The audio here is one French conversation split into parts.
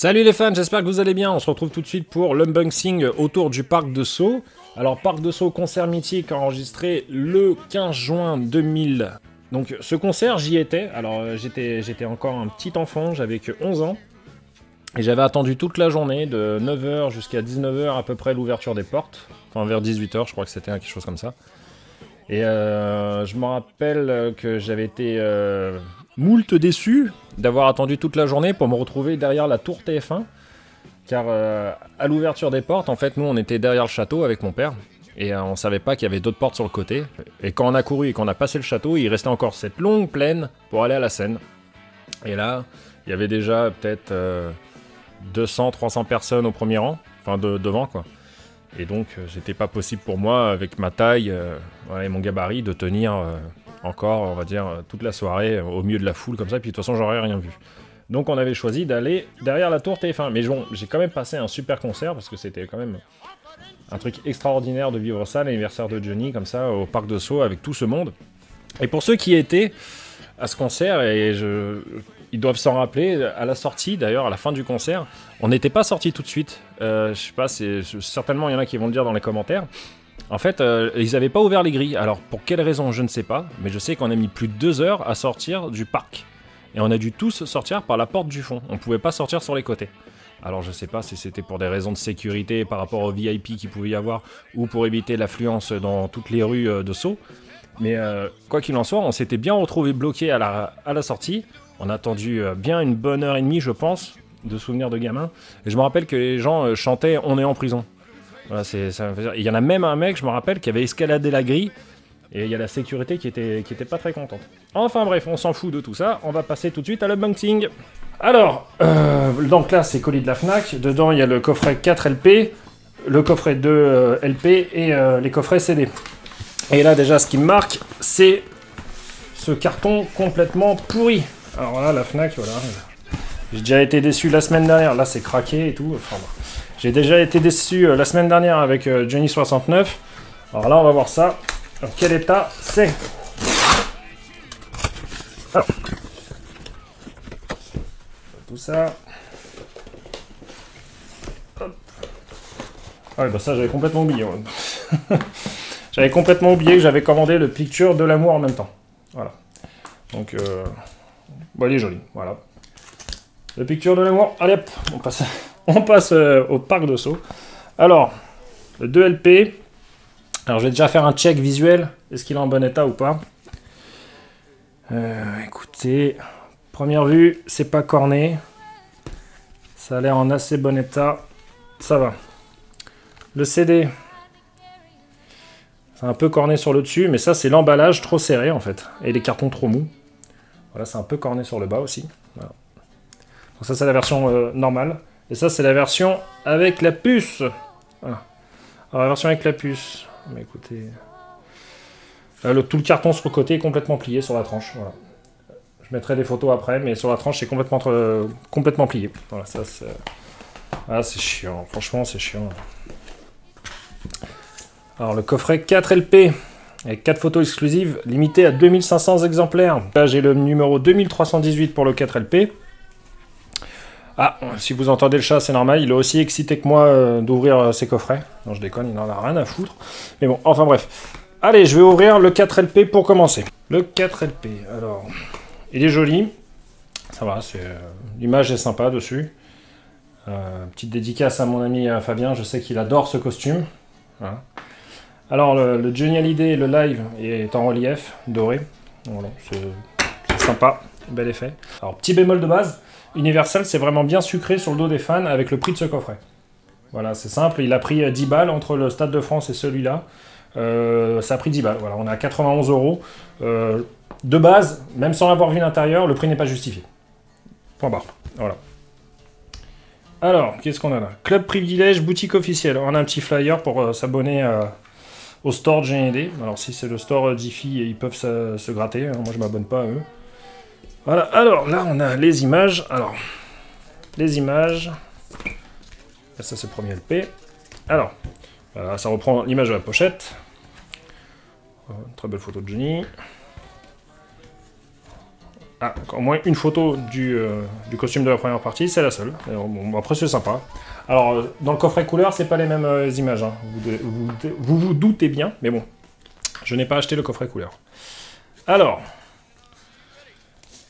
Salut les fans, j'espère que vous allez bien. On se retrouve tout de suite pour l'unboxing autour du parc de Sceaux. Alors, parc de Sceaux, concert mythique enregistré le 15 juin 2000. Donc, ce concert, j'y étais. Alors, j'étais encore un petit enfant, j'avais que 11 ans. Et j'avais attendu toute la journée, de 9 h jusqu'à 19 h à peu près, l'ouverture des portes. Enfin, vers 18 h, je crois que c'était quelque chose comme ça. Et je me rappelle que j'avais été moult déçu d'avoir attendu toute la journée pour me retrouver derrière la tour TF1. Car à l'ouverture des portes, en fait, nous on était derrière le château avec mon père. Et on savait pas qu'il y avait d'autres portes sur le côté. Et quand on a couru et qu'on a passé le château, il restait encore cette longue plaine pour aller à la Seine. Et là, il y avait déjà peut-être 200-300 personnes au premier rang. Enfin, devant quoi. Et donc, c'était pas possible pour moi, avec ma taille et mon gabarit, de tenir encore, on va dire, toute la soirée au milieu de la foule comme ça. Et puis de toute façon, j'aurais rien vu. Donc, on avait choisi d'aller derrière la tour TF1. Mais bon, j'ai quand même passé un super concert parce que c'était quand même un truc extraordinaire de vivre ça, l'anniversaire de Johnny, comme ça, au parc de Sceaux, avec tout ce monde. Et pour ceux qui étaient à ce concert, ils doivent s'en rappeler, à la sortie d'ailleurs, à la fin du concert, on n'était pas sorti tout de suite. Je sais pas, certainement il y en a qui vont le dire dans les commentaires. En fait, ils n'avaient pas ouvert les grilles. Alors pour quelle raison, je ne sais pas, mais je sais qu'on a mis plus de 2 heures à sortir du parc. Et on a dû tous sortir par la porte du fond. On pouvait pas sortir sur les côtés. Alors je sais pas si c'était pour des raisons de sécurité par rapport aux VIP qu'il pouvait y avoir, ou pour éviter l'affluence dans toutes les rues de Sceaux. Mais quoi qu'il en soit, on s'était bien retrouvés bloqués à la sortie. On a attendu bien une bonne heure et demie, je pense, de souvenirs de gamin. Et je me rappelle que les gens chantaient « On est en prison ». Voilà, il y en a même un mec, je me rappelle, qui avait escaladé la grille. Et il y a la sécurité qui était pas très contente. Enfin bref, on s'en fout de tout ça. On va passer tout de suite à l'unboxing. Alors, donc là, c'est colis de la Fnac. Dedans, il y a le coffret 4 LP, le coffret 2 LP et les coffrets CD. Et là, déjà, ce qui me marque, c'est ce carton complètement pourri. Alors là, la Fnac, voilà. J'ai déjà été déçu la semaine dernière. Là, c'est craqué et tout. Enfin, bon. J'ai déjà été déçu la semaine dernière avec Johnny 69. Alors là, on va voir ça. Dans quel état c'est. Alors. Tout ça. Hop. Ah ouais, bah ça, j'avais complètement oublié. Ouais. J'avais complètement oublié que j'avais commandé le Picture de l'amour en même temps. Voilà. Donc, bon, il est joli. Voilà. Le Picture de l'amour. Allez hop, on passe au parc de Sceaux. Alors, le 2 LP. Alors, je vais déjà faire un check visuel. Est-ce qu'il est en bon état ou pas? Écoutez, première vue, c'est pas corné. Ça a l'air en assez bon état. Ça va. Le CD. C'est un peu corné sur le dessus, mais ça c'est l'emballage trop serré en fait. Et les cartons trop mous. Voilà, c'est un peu corné sur le bas aussi. Voilà. Donc ça c'est la version normale. Et ça c'est la version avec la puce. Voilà. Alors la version avec la puce. Mais écoutez... tout le carton sur le côté est complètement plié sur la tranche. Voilà. Je mettrai des photos après, mais sur la tranche c'est complètement plié. Voilà, ça c'est... Ah c'est chiant, franchement c'est chiant. Alors le coffret 4 LP, avec 4 photos exclusives, limité à 2500 exemplaires. Là j'ai le numéro 2318 pour le 4 LP. Ah, si vous entendez le chat, c'est normal, il est aussi excité que moi d'ouvrir ces coffrets. Non je déconne, il n'en a rien à foutre. Mais bon, enfin bref. Allez, je vais ouvrir le 4 LP pour commencer. Le 4 LP, alors, il est joli. Ça va, l'image est sympa dessus. Petite dédicace à mon ami Fabien, je sais qu'il adore ce costume. Voilà. Alors le Johnny Hallyday, le live est en relief, doré. Voilà, c'est sympa, bel effet. Alors petit bémol de base, Universal c'est vraiment bien sucré sur le dos des fans avec le prix de ce coffret. Voilà, c'est simple, il a pris 10 balles entre le Stade de France et celui-là. Ça a pris 10 balles, voilà, on est à 91 €. De base, même sans avoir vu l'intérieur, le prix n'est pas justifié. Point barre, voilà. Alors, qu'est-ce qu'on a là? Club Privilège, boutique officielle. On a un petit flyer pour s'abonner au store de GND. Alors, si c'est le store Jiffy, ils peuvent se gratter. Moi, je m'abonne pas à eux. Voilà, alors là, on a les images. Alors, les images. Ça, c'est le premier LP. Alors, voilà, ça reprend l'image de la pochette. Très belle photo de Johnny. Ah, au moins une photo du costume de la première partie, c'est la seule. Bon, après, c'est sympa. Alors, dans le coffret couleur, c'est pas les mêmes images. Hein. Vous doutez bien, mais bon. Je n'ai pas acheté le coffret couleur. Alors,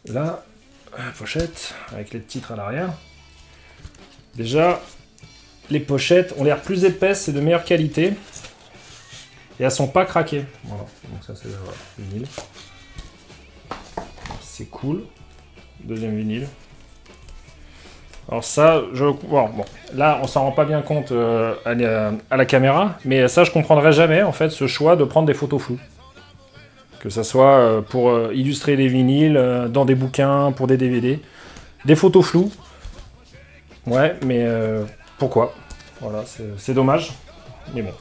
là, la pochette, avec les titres à l'arrière. Déjà, les pochettes ont l'air plus épaisses et de meilleure qualité. Et elles sont pas craquées. Voilà, donc ça c'est vinyle. C'est cool. Deuxième vinyle. Alors ça, bon, là on s'en rend pas bien compte à la caméra, mais ça je comprendrais jamais en fait ce choix de prendre des photos floues. Que ça soit pour illustrer des vinyles, dans des bouquins, pour des DVD. Des photos floues. Ouais, mais pourquoi? Voilà, c'est dommage. Mais bon.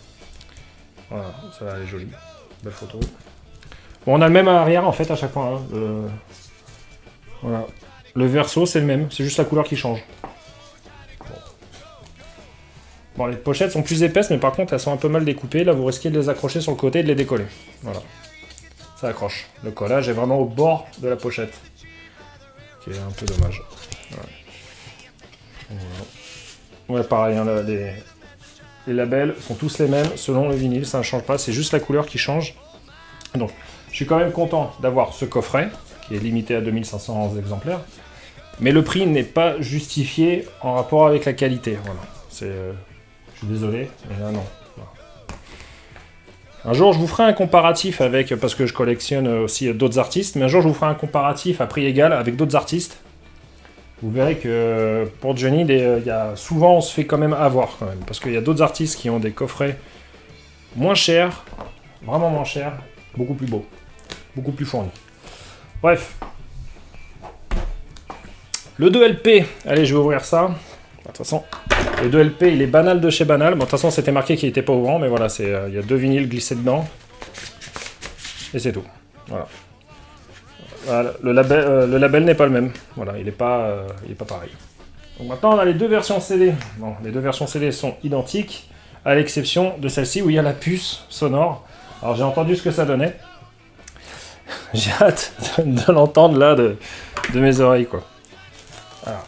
Voilà, ça elle est jolie. Belle photo. Bon, on a le même à l'arrière en fait à chaque fois. Hein. Voilà. Le verso c'est le même, c'est juste la couleur qui change. Bon, les pochettes sont plus épaisses, mais par contre elles sont un peu mal découpées. Là vous risquez de les accrocher sur le côté et de les décoller. Voilà. Ça accroche. Le collage est vraiment au bord de la pochette. Qui est un peu dommage. Voilà. Ouais, pareil, hein, les labels sont tous les mêmes selon le vinyle, ça ne change pas, c'est juste la couleur qui change. Donc, je suis quand même content d'avoir ce coffret, qui est limité à 2500 exemplaires, mais le prix n'est pas justifié en rapport avec la qualité. Voilà. Je suis désolé, mais là non. Voilà. Un jour, je vous ferai un comparatif avec, parce que je collectionne aussi d'autres artistes, mais un jour, je vous ferai un comparatif à prix égal avec d'autres artistes. Vous verrez que pour Johnny, souvent on se fait quand même avoir, quand même, parce qu'il y a d'autres artistes qui ont des coffrets moins chers, vraiment moins chers, beaucoup plus beaux, beaucoup plus fournis. Bref. Le 2LP, allez, je vais ouvrir ça. De toute façon, le 2LP, il est banal de chez banal. Bon, de toute façon, c'était marqué qu'il n'était pas ouvrant, mais voilà, il y a 2 vinyles glissés dedans. Et c'est tout. Voilà. Voilà, le label n'est pas le même. Voilà, il est pas pareil. Donc maintenant, on a les deux versions CD. Bon, les deux versions CD sont identiques, à l'exception de celle-ci où il y a la puce sonore. Alors, j'ai entendu ce que ça donnait. J'ai hâte de l'entendre là de mes oreilles, quoi. Alors,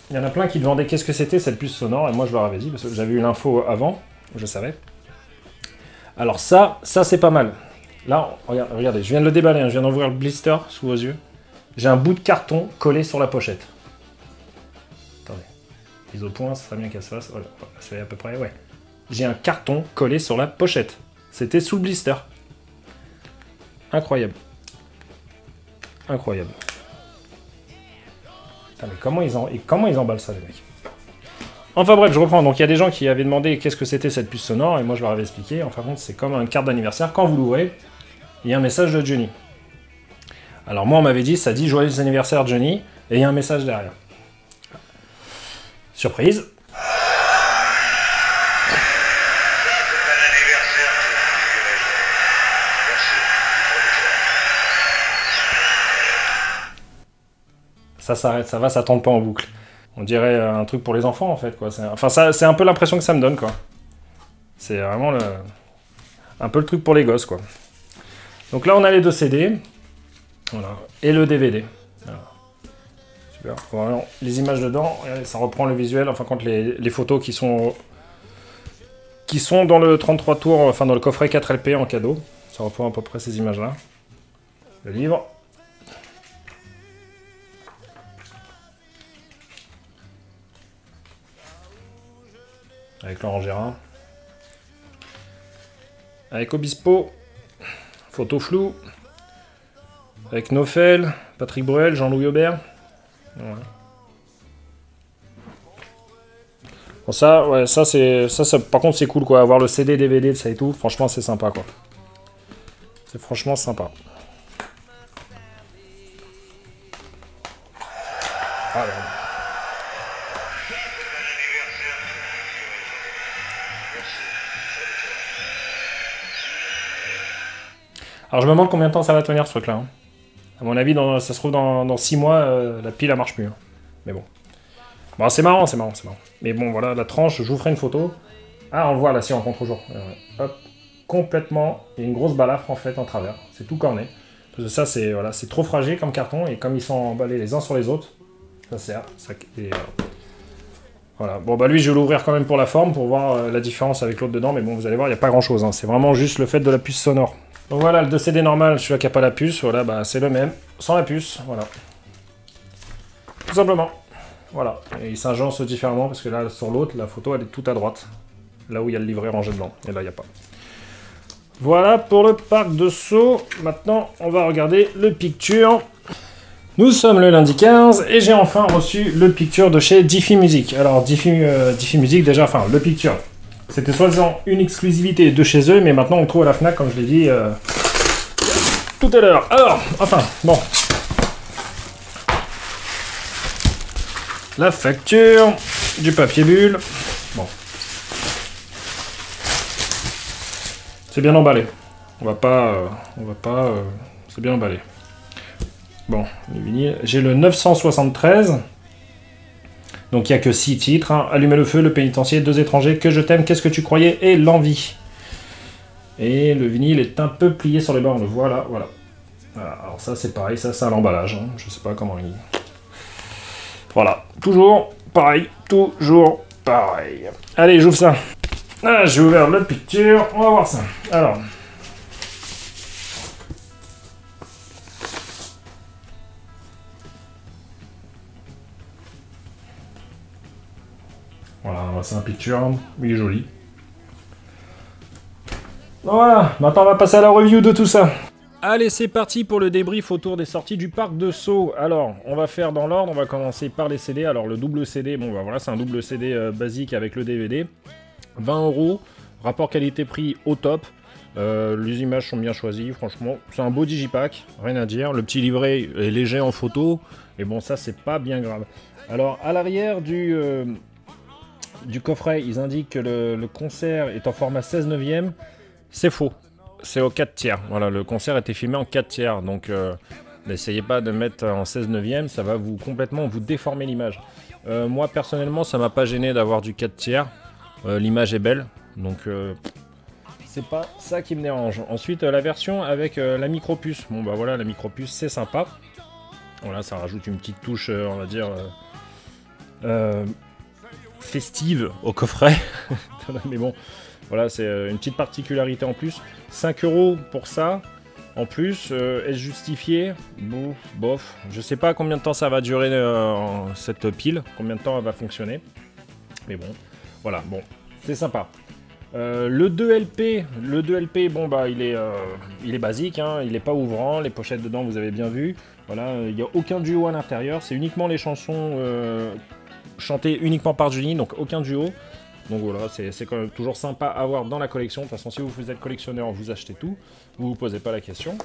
il y en a plein qui demandaient qu'est-ce que c'était cette puce sonore, et moi je leur avais dit, parce que j'avais eu l'info avant, je savais. Alors ça c'est pas mal. Là, regardez, je viens de le déballer, hein, je viens d'ouvrir le blister sous vos yeux. J'ai un bout de carton collé sur la pochette. Attendez, mise au point, ça serait bien qu'elle se fasse. Voilà, ça fait à peu près, ouais. J'ai un carton collé sur la pochette. C'était sous le blister. Incroyable. Incroyable. Putain, mais comment ils emballent ça, les mecs? Enfin bref, je reprends. Donc il y a des gens qui avaient demandé qu'est-ce que c'était cette puce sonore, et moi je leur avais expliqué. Enfin bon, c'est comme une carte d'anniversaire. Quand vous l'ouvrez, il y a un message de Johnny. Alors moi on m'avait dit, ça dit joyeux anniversaire Johnny, et il y a un message derrière. Surprise. Ça s'arrête, ça va, ça tourne pas en boucle. On dirait un truc pour les enfants en fait, quoi. Enfin, c'est un peu l'impression que ça me donne, quoi. C'est vraiment un peu le truc pour les gosses, quoi. Donc là, on a les deux CD. Voilà. Et le DVD. Voilà. Super. Voilà. Les images dedans, ça reprend le visuel, enfin, quand les photos qui sont dans le 33 tours, enfin, dans le coffret 4LP en cadeau. Ça reprend à peu près ces images-là. Le livre. Avec Laurent Gérard. Avec Obispo. Photo floue. Avec Nofel, Patrick Bruel, Jean-Louis Aubert. Voilà. Bon, ça, ouais, ça, par contre, c'est cool, quoi. Avoir le CD, DVD de ça et tout, franchement, c'est sympa, quoi. C'est franchement sympa. Ah, alors je me demande combien de temps ça va tenir ce truc là. Hein. À mon avis, ça se trouve dans 6 mois, la pile elle marche plus. Hein. Mais bon. Bon, c'est marrant, c'est marrant, c'est marrant. Mais bon, voilà, la tranche, je vous ferai une photo. Ah, on le voit là, si on contre-jour. Hop, complètement. Il y a une grosse balafre en fait en travers. C'est tout corné. Parce que ça, c'est voilà, c'est trop fragile comme carton, et comme ils sont emballés les uns sur les autres, ça sert. Voilà. Bon, bah lui, je vais l'ouvrir quand même pour la forme, pour voir la différence avec l'autre dedans, mais bon, vous allez voir, il n'y a pas grand-chose. Hein. C'est vraiment juste le fait de la puce sonore. Donc voilà, le 2CD normal, celui-là qui n'a pas la puce, voilà, bah c'est le même, sans la puce, voilà. Tout simplement. Voilà. Et il s'agence différemment, parce que là, sur l'autre, la photo, elle est tout à droite. Là où il y a le livret rangé dedans, et là, il n'y a pas. Voilà pour le parc de Sceaux. Maintenant, on va regarder le picture. Nous sommes le lundi 15 et j'ai enfin reçu le picture de chez Diffie Music. Alors, Diffie Music, déjà, enfin, le picture, c'était soi-disant une exclusivité de chez eux, mais maintenant on le trouve à la Fnac, comme je l'ai dit tout à l'heure. Alors, enfin, bon. La facture, du papier bulle. Bon. C'est bien emballé. On va pas... c'est bien emballé. Bon, le vinyle. J'ai le 973. Donc il n'y a que 6 titres. Hein. Allumer le feu, le pénitencier, 2 étrangers, que je t'aime, qu'est-ce que tu croyais, et l'envie. Et le vinyle est un peu plié sur les bornes. Voilà, voilà. Voilà. Alors ça c'est pareil, ça c'est à l'emballage. Hein. Je sais pas comment il... Voilà. Toujours pareil. Toujours pareil. Allez, j'ouvre ça. Ah, j'ai ouvert le picture. On va voir ça. Alors... Voilà, c'est un picture, il est joli. Voilà, maintenant on va passer à la review de tout ça. Allez, c'est parti pour le débrief autour des sorties du parc de Sceaux. Alors, on va faire dans l'ordre, on va commencer par les CD. Alors, le double CD, bon bah voilà, c'est un double CD basique avec le DVD. 20 €, rapport qualité-prix au top. Les images sont bien choisies, franchement. C'est un beau digipack, rien à dire. Le petit livret est léger en photo, mais bon, ça c'est pas bien grave. Alors, à l'arrière du coffret, ils indiquent que le concert est en format 16/9. C'est faux. C'est au 4/3. Voilà, le concert a été filmé en 4/3. Donc, n'essayez pas de mettre en 16/9. Ça va complètement vous déformer l'image. Moi, personnellement, ça m'a pas gêné d'avoir du 4/3. L'image est belle. Donc, c'est pas ça qui me dérange. Ensuite, la version avec la micro-puce. Bon, bah voilà, la micro-puce, c'est sympa. Voilà, ça rajoute une petite touche, on va dire... festive au coffret. Mais bon, voilà, c'est une petite particularité en plus. 5 € pour ça. En plus, est-ce justifié? Bon, bof. Je sais pas combien de temps ça va durer cette pile, combien de temps elle va fonctionner. Mais bon, voilà, bon, c'est sympa. Le 2LP, bon bah il est basique, hein, il est pas ouvrant, les pochettes dedans vous avez bien vu. Voilà, il n'y a aucun duo à l'intérieur, c'est uniquement les chansons chantées uniquement par Johnny, donc aucun duo. Donc voilà, c'est quand même toujours sympa à avoir dans la collection. De toute façon, si vous êtes collectionneur, vous achetez tout, vous vous posez pas la question.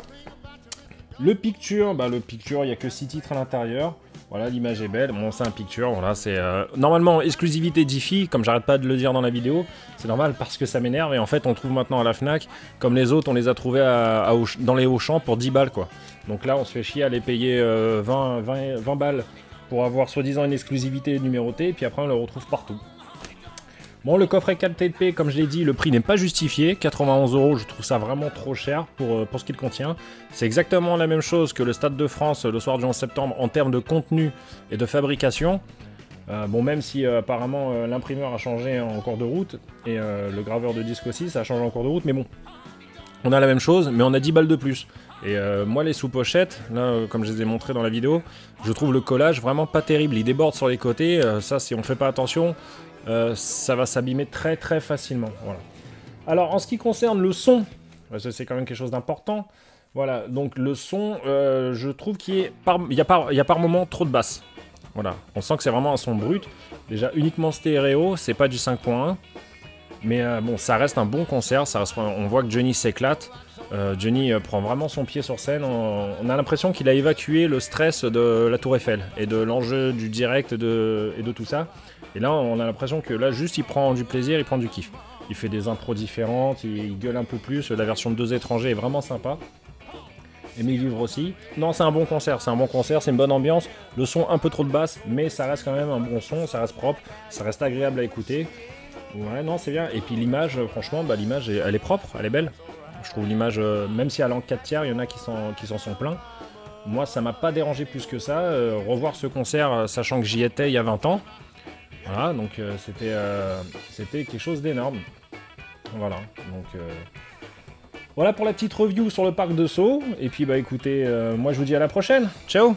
Le picture, il n'y a que 6 titres à l'intérieur. Voilà, l'image est belle. Bon, c'est un picture, voilà, c'est normalement exclusivité Diffie, comme j'arrête pas de le dire dans la vidéo. C'est normal parce que ça m'énerve et en fait, on trouve maintenant à la Fnac, comme les autres, on les a trouvés dans les Auchan pour 10 balles, quoi. Donc là, on se fait chier à les payer 20 balles pour avoir soi-disant une exclusivité numérotée, et puis après, on le retrouve partout. Bon, le coffret 4TP, comme je l'ai dit, le prix n'est pas justifié. 91 €, je trouve ça vraiment trop cher pour ce qu'il contient. C'est exactement la même chose que le Stade de France le soir du 11 septembre en termes de contenu et de fabrication. Bon, même si apparemment l'imprimeur a changé en cours de route, et le graveur de disque aussi, ça a changé en cours de route, mais bon. On a la même chose, mais on a 10 balles de plus. Et moi, les sous-pochettes, là, comme je les ai montrés dans la vidéo, je trouve le collage vraiment pas terrible. Il déborde sur les côtés, ça, si on fait pas attention... ça va s'abîmer très très facilement. Voilà. Alors en ce qui concerne le son, c'est quand même quelque chose d'important. Voilà, donc le son, je trouve qu'il y a par moment trop de basses. Voilà, on sent que c'est vraiment un son brut. Déjà uniquement stéréo, c'est pas du 5.1. Mais bon, ça reste un bon concert. On voit que Johnny s'éclate. Johnny prend vraiment son pied sur scène. On a l'impression qu'il a évacué le stress de la Tour Eiffel et de l'enjeu du direct et de tout ça. Et là, on a l'impression que là, juste, il prend du plaisir, il prend du kiff. Il fait des intros différentes, il gueule un peu plus. La version de 2 étrangers est vraiment sympa. Aimez vivre aussi. Non, c'est un bon concert, c'est une bonne ambiance. Le son un peu trop de basse, mais ça reste quand même un bon son, ça reste propre, ça reste agréable à écouter. Ouais, non, c'est bien. Et puis l'image, franchement, l'image, elle est propre, elle est belle. Je trouve l'image, même si elle est en 4 tiers, il y en a qui s'en sont pleins. Moi, ça m'a pas dérangé plus que ça. Revoir ce concert, sachant que j'y étais il y a 20 ans. Voilà, donc c'était quelque chose d'énorme. Voilà, donc voilà pour la petite review sur le parc de Sceaux. Et puis bah écoutez, moi je vous dis à la prochaine. Ciao!